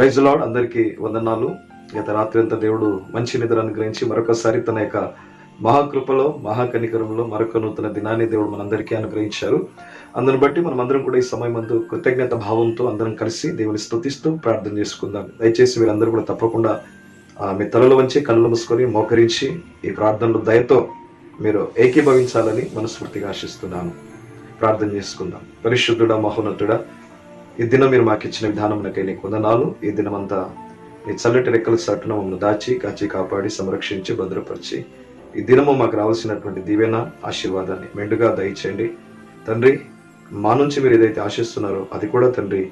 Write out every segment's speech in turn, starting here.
Praise lord, అందరికీ వందనాలు. గత రాత్రి అంతా దేవుడు మంచి నిద్ర అనుగ్రహించి మరొకసారి తన యొక్క మహాకృపలో మహాకనికరంలో మరొక నూతన దినాన్ని దేవుడు మనందరికీ అనుగ్రహించారు. అందుని బట్టి మనం అందరం కూడా ఈ సమయం అందు కృతజ్ఞత భావంతో అందరం కలిసి దేవుని స్తుతిస్తూ ప్రార్థన చేసుకుందాం. దయచేసి మీరందరూ కూడా తప్పకుండా మీ తలలో వంచి కళ్ళు మూసుకొని మోకరించి ఈ ప్రార్థనలో దయతో మీరు ఏకీభవించాలని మనస్ఫూర్తిగా ఆశిస్తున్నాను. ప్రార్థన చేసుకుందాం. పరిశుద్ధుడా, మహోన్నతుడా, ఈ దినం మీరు మాకు ఇచ్చిన విధానమునకై నీకు వందనాలు. ఈ దినమంతా నీ చల్లటి రెక్కల చాటున మమ్మల్ని దాచి కాచి కాపాడి సంరక్షించి భద్రపరిచి ఈ దినము మాకు రావాల్సినటువంటి దీవెన ఆశీర్వాదాన్ని మెండుగా దయచేయండి తండ్రి. మా నుంచి మీరు ఏదైతే ఆశిస్తున్నారో అది కూడా తండ్రి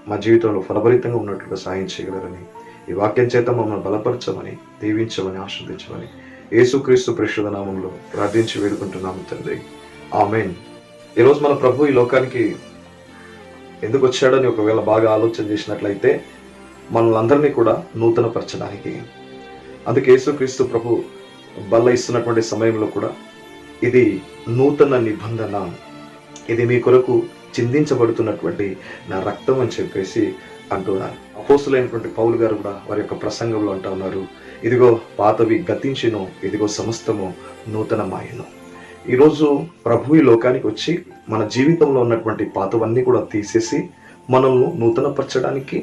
మా జీవితంలో ఫలభరితంగా ఉన్నట్లుగా సాయం చేయగలరని, ఈ వాక్యం చేత మమ్మల్ని బలపరచమని, దీవించమని, ఆశీర్వదించమని యేసుక్రీస్తు పరిశుద్ధ నామంలో ప్రార్థించి వేడుకుంటున్నాము తండ్రి. ఆమేన్. ఈరోజు మన ప్రభు ఈ లోకానికి ఎందుకు వచ్చాడని ఒకవేళ బాగా ఆలోచన చేసినట్లయితే మనల్ని అందరినీ కూడా నూతన పరచడానికి. అందుకే యేసుక్రీస్తు ప్రభు బల్ల ఇస్తున్నటువంటి సమయంలో కూడా ఇది నూతన నిబంధన, ఇది మీ కొరకు చిందించబడుతున్నటువంటి నా రక్తం అని చెప్పేసి అంటున్నారు. అపోస్తులైనటువంటి పౌలు గారు కూడా వారి యొక్క ప్రసంగంలో అంటూ ఉన్నారు, ఇదిగో పాతవి గతించును, ఇదిగో సమస్తము నూతనమాయను. ఈరోజు ప్రభు ఈ లోకానికి వచ్చి మన జీవితంలో ఉన్నటువంటి పాతవన్నీ కూడా తీసేసి మనల్ని నూతనపరచడానికి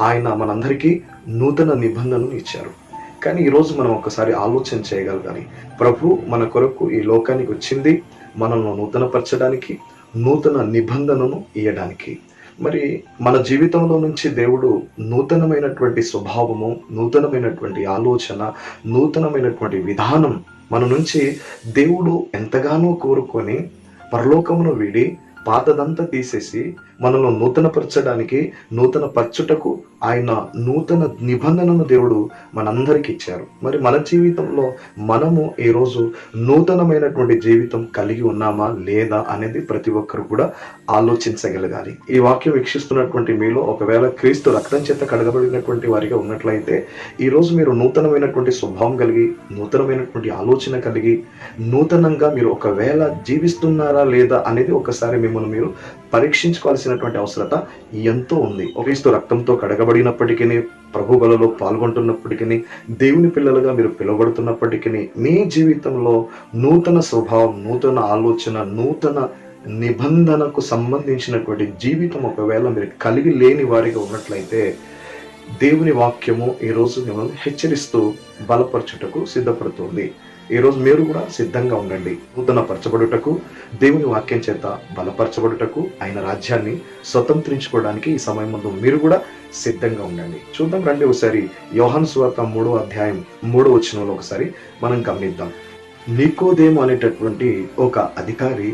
ఆయన మనందరికీ నూతన నిబంధనను ఇచ్చారు. కానీ ఈరోజు మనం ఒకసారి ఆలోచన చేయగలగాలి, ప్రభు మన కొరకు ఈ లోకానికి వచ్చింది మనల్ని నూతనపరచడానికి, నూతన నిబంధనను ఇయ్యడానికి. మరి మన జీవితంలో నుంచి దేవుడు నూతనమైనటువంటి స్వభావము, నూతనమైనటువంటి ఆలోచన, నూతనమైనటువంటి విధానం మన నుంచి దేవుడు ఎంతగానో కోరుకొని పరలోకమును వీడి పాతదంతా తీసేసి మనల్ని నూతనపరచడానికి, నూతన పరచుటకు ఆయన నూతన నిబంధనను దేవుడు మనందరికి ఇచ్చారు. మరి మన జీవితంలో మనము ఈరోజు నూతనమైనటువంటి జీవితం కలిగి ఉన్నామా లేదా అనేది ప్రతి ఒక్కరు కూడా ఆలోచించగలగాలి. ఈ వాక్యం వీక్షిస్తున్నటువంటి మీలో ఒకవేళ క్రీస్తు రక్తం చేత కడగబడినటువంటి వారిగా ఉన్నట్లయితే ఈరోజు మీరు నూతనమైనటువంటి స్వభావం కలిగి, నూతనమైనటువంటి ఆలోచన కలిగి, నూతనంగా మీరు ఒకవేళ జీవిస్తున్నారా లేదా అనేది ఒకసారి మిమ్మల్ని మీరు పరీక్షించుకోవాల్సినటువంటి అవసరత ఎంతో ఉంది. క్రీస్తు రక్తంతో కడగబడినప్పటికీ, ప్రభు బలలో పాల్గొంటున్నప్పటికీ, దేవుని పిల్లలుగా మీరు పిలువబడుతున్నప్పటికీ మీ జీవితంలో నూతన స్వభావం, నూతన ఆలోచన, నూతన నిబంధనకు సంబంధించినటువంటి జీవితం ఒకవేళ మీరు కలిగి లేని వారిగా ఉన్నట్లయితే దేవుని వాక్యము ఈరోజు మిమ్మల్ని హెచ్చరిస్తూ బలపరచుటకు సిద్ధపడుతుంది. ఈరోజు మీరు కూడా సిద్ధంగా ఉండండి. నూతన పరచబడుటకు, దేవుని వాక్యం చేత బలపరచబడుటకు, ఆయన రాజ్యాన్ని స్వతంత్రించుకోవడానికి ఈ సమయం ముందు మీరు కూడా సిద్ధంగా ఉండండి. చూద్దాం రండి ఒకసారి యోహాను సువార్త 3వ అధ్యాయం 3వ వచనంలో ఒకసారి మనం గమనిద్దాం. నికోదేము అనేటటువంటి ఒక అధికారి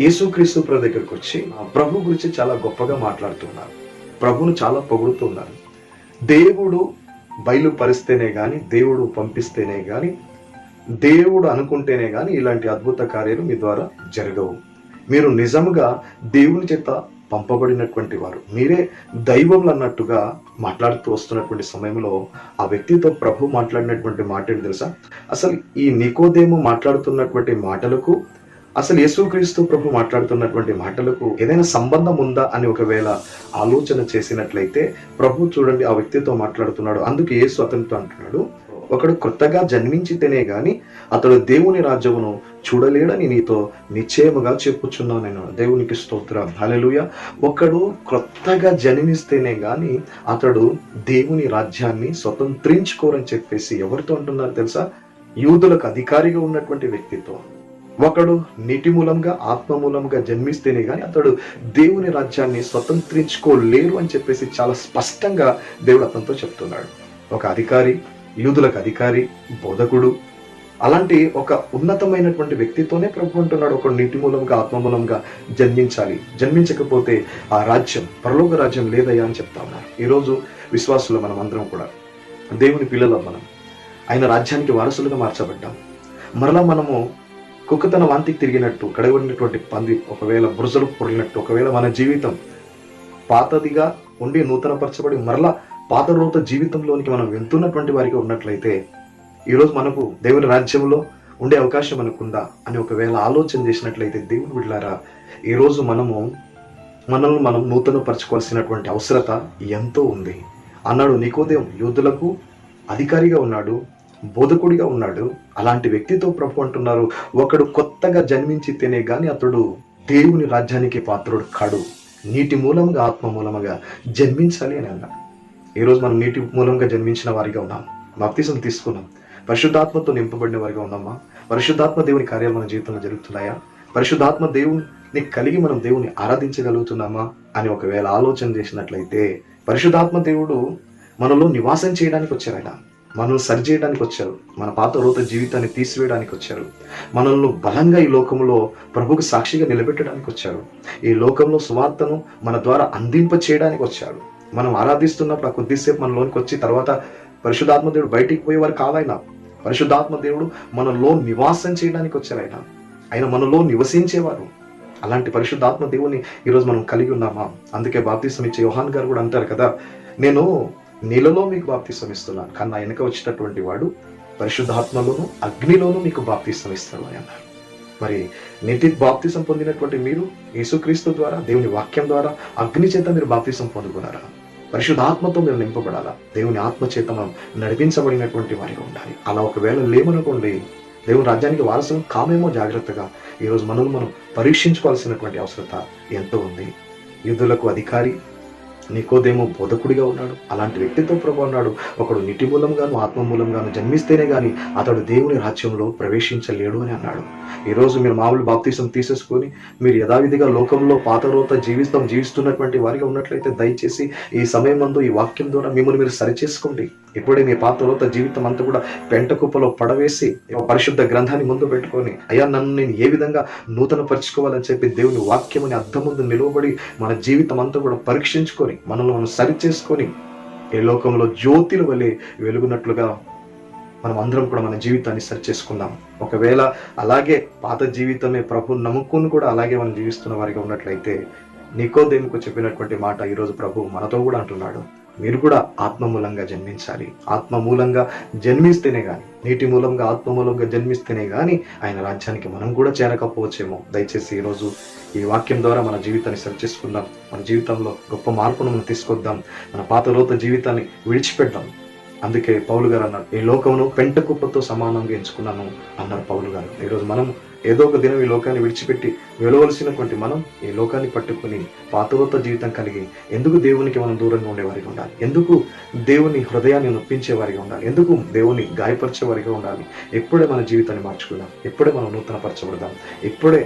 యేసుక్రీస్తు ప్రభు దగ్గరికి వచ్చి ప్రభు గురించి చాలా గొప్పగా మాట్లాడుతున్నారు, ప్రభును చాలా పొగుడుతున్నారు. దేవుడు బయలుపరిస్తేనే కానీ, దేవుడు పంపిస్తేనే కానీ, దేవుడు అనుకుంటేనే కానీ ఇలాంటి అద్భుత కార్యాలు మీ ద్వారా జరగవు. మీరు నిజంగా దేవుని చేత పంపబడినటువంటి వారు, మీరే దైవములు అన్నట్టుగా మాట్లాడుతూ వస్తున్నటువంటి సమయంలో ఆ వ్యక్తితో ప్రభు మాట్లాడినటువంటి మాట ఏంటి తెలుసా? అసలు ఈ నికోదేము మాట్లాడుతున్నటువంటి మాటలకు, అసలు యేసుక్రీస్తు ప్రభు మాట్లాడుతున్నటువంటి మాటలకు ఏదైనా సంబంధం ఉందా అని ఒకవేళ ఆలోచన చేసినట్లయితే ప్రభు చూడండి ఆ వ్యక్తితో మాట్లాడుతున్నాడు. అందుకు యేసు అతనితో అంటున్నాడు, ఒకడు కొత్తగా జన్మించితేనే గాని అతడు దేవుని రాజ్యమును చూడలేడని నీతో నిశ్చయముగా చెప్పుచున్నాను నేను. దేవునికి స్తోత్రం, హల్లెలూయా. ఒకడు కొత్తగా జన్మిస్తేనే గాని అతడు దేవుని రాజ్యాన్ని స్వతంత్రించుకోరని చెప్పేసి ఎవరితో అంటున్నారు తెలుసా? యూదులకు అధికారిగా ఉన్నటువంటి వ్యక్తితో. ఒకడు నీటి మూలంగా, ఆత్మ మూలంగా జన్మిస్తేనే గాని అతడు దేవుని రాజ్యాన్ని స్వతంత్రించుకోలేరు అని చెప్పేసి చాలా స్పష్టంగా దేవుడు అతనితో చెప్తున్నాడు. ఒక అధికారి, యూదులకు అధికారి, బోధకుడు, అలాంటి ఒక ఉన్నతమైనటువంటి వ్యక్తితోనే ప్రభు అంటున్నాడు, ఒక నీటి మూలంగా, ఆత్మ మూలంగా జన్మించాలి, జన్మించకపోతే ఆ రాజ్యం, పరలోక రాజ్యం లేదయ్యా అని చెప్తా ఉన్నారు. ఈరోజు విశ్వాసులు మనం అందరం కూడా దేవుని పిల్లలం. మనం ఆయన రాజ్యానికి వారసులుగా మార్చబడ్డాం. మరలా మనము కుక్కతన వాంతికి తిరిగినట్టు, కడగబడినటువంటి పంది ఒకవేళ బురజలు పొరిలినట్టు ఒకవేళ మన జీవితం పాతదిగా ఉండి నూతనపరచబడి మరలా పాత రోత జీవితంలోనికి మనం వెళ్తున్నటువంటి వారికి ఉన్నట్లయితే ఈరోజు మనకు దేవుని రాజ్యంలో ఉండే అవకాశం మనకుందా అని ఒకవేళ ఆలోచన చేసినట్లయితే దేవుని బిడ్డలారా, ఈరోజు మనల్ని మనం నూతన పరచుకోవాల్సినటువంటి అవసరత ఎంతో ఉంది. అన్నాడు నికోదేము యూదులకు అధికారిగా ఉన్నాడు, బోధకుడిగా ఉన్నాడు. అలాంటి వ్యక్తితో ప్రభు అంటున్నారు, ఒకడు కొత్తగా జన్మించితేనే గాని అతడు దేవుని రాజ్యానికి పాత్రుడు కాడు. నీటి మూలంగా ఆత్మ మూలముగా జన్మించాలి అని అన్నాడు. ఈరోజు మనం నీటి మూలంగా జన్మించిన వారిగా ఉన్నాం, బాప్తిసం తీసుకున్నాం, పరిశుద్ధాత్మతో నింపబడిన వారిగా ఉన్నామా? పరిశుద్ధాత్మ దేవుని కార్యాలు మన జీవితంలో జరుగుతున్నాయా? పరిశుద్ధాత్మ దేవుని కలిగి మనం దేవుని ఆరాధించగలుగుతున్నామా అని ఒకవేళ ఆలోచన చేసినట్లయితే, పరిశుద్ధాత్మ దేవుడు మనలో నివాసం చేయడానికి వచ్చారు. ఆయన మనల్ని సరి చేయడానికి వచ్చారు, మన పాత రోత జీవితాన్ని తీసివేయడానికి వచ్చారు, మనల్ని బలంగా ఈ లోకంలో ప్రభుకు సాక్షిగా నిలబెట్టడానికి వచ్చారు, ఈ లోకంలో సువార్తను మన ద్వారా అందింప చేయడానికి వచ్చారు. మనం ఆరాధిస్తున్నప్పుడు ఆ కొద్దిసేపు మనలోనికి వచ్చి తర్వాత పరిశుద్ధాత్మ దేవుడు బయటికి పోయేవారు కావాయన. పరిశుద్ధాత్మ దేవుడు మనలో నివాసం చేయడానికి వచ్చారు. ఆయన మనలో నివసించేవారు. అలాంటి పరిశుద్ధాత్మ దేవుని ఈరోజు మనం కలిగి ఉన్నామా? అందుకే బాప్తిసం ఇచ్చే యోహాన్ గారు కూడా అంటారు కదా, నేను నీళ్ళలో మీకు బాప్తిసం ఇస్తున్నాను, కానీ నా వెనక వచ్చేటటువంటి వాడు పరిశుద్ధాత్మలోను అగ్నిలోనూ మీకు బాప్తిసం ఇస్తాడు అని అన్నారు. మరి నీతి బాప్తిసం పొందినటువంటి మీరు యేసుక్రీస్తు ద్వారా, దేవుని వాక్యం ద్వారా, అగ్ని చేత మీరు బాప్తిసం పొందుకున్నారా? పరిశుద్ధాత్మతో మీరు నింపబడాలా? దేవుని ఆత్మ చేత మనం నడిపించబడినటువంటి వారిగా ఉండాలి. అలా ఒకవేళ లేమనుకోండి, దేవుని రాజ్యానికి వారసులు కామేమో. జాగ్రత్తగా ఈరోజు మనల్ని మనం పరీక్షించుకోవాల్సినటువంటి అవసరత ఎంతో ఉంది. యూదులకు అధికారి, నికోదేము బోధకుడిగా ఉన్నాడు. అలాంటి వ్యక్తితో ప్రభు అన్నాడు, ఒకడు నీటి మూలంగాను ఆత్మ మూలంగాను జన్మిస్తేనే గాని అతడు దేవుని రాజ్యంలో ప్రవేశించలేడు అని అన్నాడు. ఈరోజు మీరు మామూలు బాప్తిసం తీసేసుకొని మీరు యథావిధిగా లోకంలో పాత రోత జీవిస్తున్నటువంటి వారిగా ఉన్నట్లయితే దయచేసి ఈ సమయం నందు ఈ వాక్యం ద్వారా మిమ్మల్ని మీరు సరిచేసుకోండి. ఇప్పుడే మీ పాత రోత జీవితం అంతా కూడా పెంట కుప్పలో పడవేసి పరిశుద్ధ గ్రంథాన్ని ముందు పెట్టుకొని, అయ్యా నన్ను నేను ఏ విధంగా నూతన పరుచుకోవాలని చెప్పి దేవుని వాక్యమని అద్దం ముందు నిలవబడి మన జీవితం అంతా కూడా పరీక్షించుకొని మనల్ని మనం సరిచేసుకొని ఈ లోకంలో జ్యోతిల వలె వెలుగునట్లుగా మనం అందరం కూడా మన జీవితాన్ని సరి చేసుకుందాం. ఒకవేళ అలాగే పాత జీవితమే ప్రభు నమ్ముకుని కూడా అలాగే మనం జీవిస్తున్న వారిగా ఉన్నట్లయితే, నికోదేముకు చెప్పినటువంటి మాట ఈరోజు ప్రభు మనతో కూడా అంటున్నాడు, మీరు కూడా ఆత్మ మూలంగా జన్మించాలి. ఆత్మ మూలంగా జన్మిస్తేనే గాని, నీటి మూలంగా ఆత్మ మూలంగా జన్మిస్తేనే గాని ఆయన రాజ్యానికి మనం కూడా చేరకపోవచ్చేమో. దయచేసి ఈరోజు ఈ వాక్యం ద్వారా మన జీవితాన్ని సరి చేసుకుందాం, మన జీవితంలో గొప్ప మార్పును మనం తీసుకొద్దాం, మన పాత రోత జీవితాన్ని విడిచిపెట్టాం. అందుకే పౌలు గారు అన్నారు, ఈ లోకమును పెంట కుప్పతో సమానంగా ఎంచుకున్నాను అన్నారు పౌలు గారు. ఈరోజు మనం ఏదో ఒక దినం ఈ లోకాన్ని విడిచిపెట్టి వెళ్ళవలసినటువంటి మనం ఈ లోకాన్ని పట్టుకుని పాతరోత జీవితం కలిగి ఎందుకు దేవునికి మనం దూరంగా ఉండేవారిగా ఉండాలి? ఎందుకు దేవుని హృదయాన్ని నొప్పించేవారిగా ఉండాలి? ఎందుకు దేవుని గాయపరిచేవారిగా ఉండాలి? ఎప్పుడే మన జీవితాన్ని మార్చుకుందాం, ఎప్పుడే మనం నూతన పరచబడదాం, ఎప్పుడే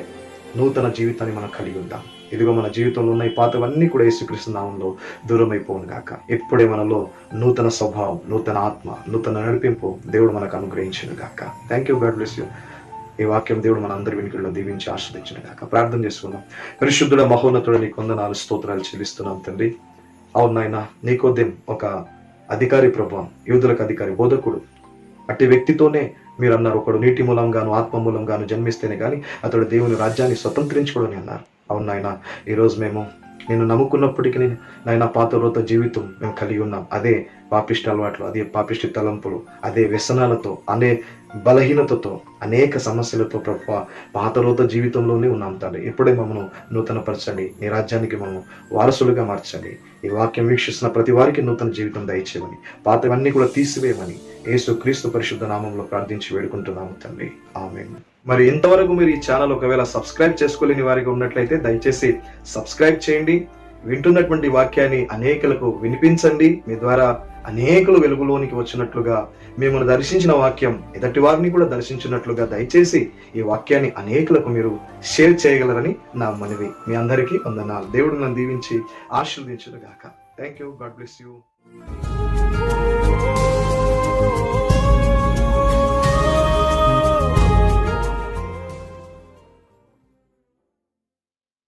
నూతన జీవితాన్ని మనం కలిగి ఉందాం. ఇదిగో మన జీవితంలో ఉన్న ఈ పాతవన్నీ కూడా యేసుక్రీస్తు నామంలో దూరం అయిపోను గాక. ఎప్పుడే మనలో నూతన స్వభావం, నూతన ఆత్మ, నూతన నడిపింపు దేవుడు మనకు అనుగ్రహించును గాక. Thank you, God bless you. ఈ వాక్యం దేవుడు మన అందరి వెనుకల్లో దీవించి ఆస్వాదించును గాక. ప్రార్థన చేసుకుందాం. పరిశుద్ధుడ మహోన్నతుడ నీకు వందనాలు, స్తోత్రాలు చెల్లిస్తున్నాం తండ్రి. అవును నాయన, నికోదేము ఒక అధికారి ప్రభువా, యూదులకు అధికారి, బోధకుడు. అట్టి వ్యక్తితోనే మీరు అన్నారు, ఒకడు నీటి మూలంగాను ఆత్మ మూలంగాను జన్మిస్తేనే కానీ అతడు దేవుని రాజ్యాన్ని స్వతంత్రించుకోవని అన్నారు. అవును నాయన, ఈరోజు మేము నేను నమ్ముకున్నప్పటికీ నాయన పాత రోత జీవితం మేము కలిగి ఉన్నాం. అదే పాపిష్టి అలవాట్లు, అదే పాపిష్టి తలంపులు, అదే వ్యసనాలతో, అనే బలహీనతతో, అనేక సమస్యలతో ప్రభువా పాత రోత జీవితంలోనే ఉన్నాం తండ్రి. ఇప్పుడే మమ్మల్ని నూతన పరచండి, నీ రాజ్యానికి మమ్మల్ని వారసులుగా మార్చండి. ఈ వాక్యం వీక్షిస్తున్న ప్రతి వారికి నూతన జీవితం దయచేయమని, పాతవన్నీ కూడా తీసివేయమని యేసు క్రీస్తు పరిశుద్ధ నామంలో ప్రార్థించి వేడుకుంటున్నాము తండ్రి. ఆమేన్. మరి ఇంతవరకు మీరు ఈ ఛానల్ ఒకవేళ సబ్స్క్రైబ్ చేసుకోలేని వారిగా ఉన్నట్లయితే దయచేసి సబ్స్క్రైబ్ చేయండి. వింటున్నటువంటి వాక్యాన్ని అనేకులకు వినిపించండి. మీ ద్వారా అనేకులు వెలుగులోనికి వచ్చినట్లుగా, మిమ్మల్ని దర్శించిన వాక్యం ఎదటి వారిని కూడా దర్శించినట్లుగా దయచేసి ఈ వాక్యాన్ని అనేకులకు మీరు షేర్ చేయగలరని నా మనవి. మీ అందరికీ వందనాలు. దేవుడు నన్ను దీవించి ఆశీర్వదించును గాక. Thank you. God bless you.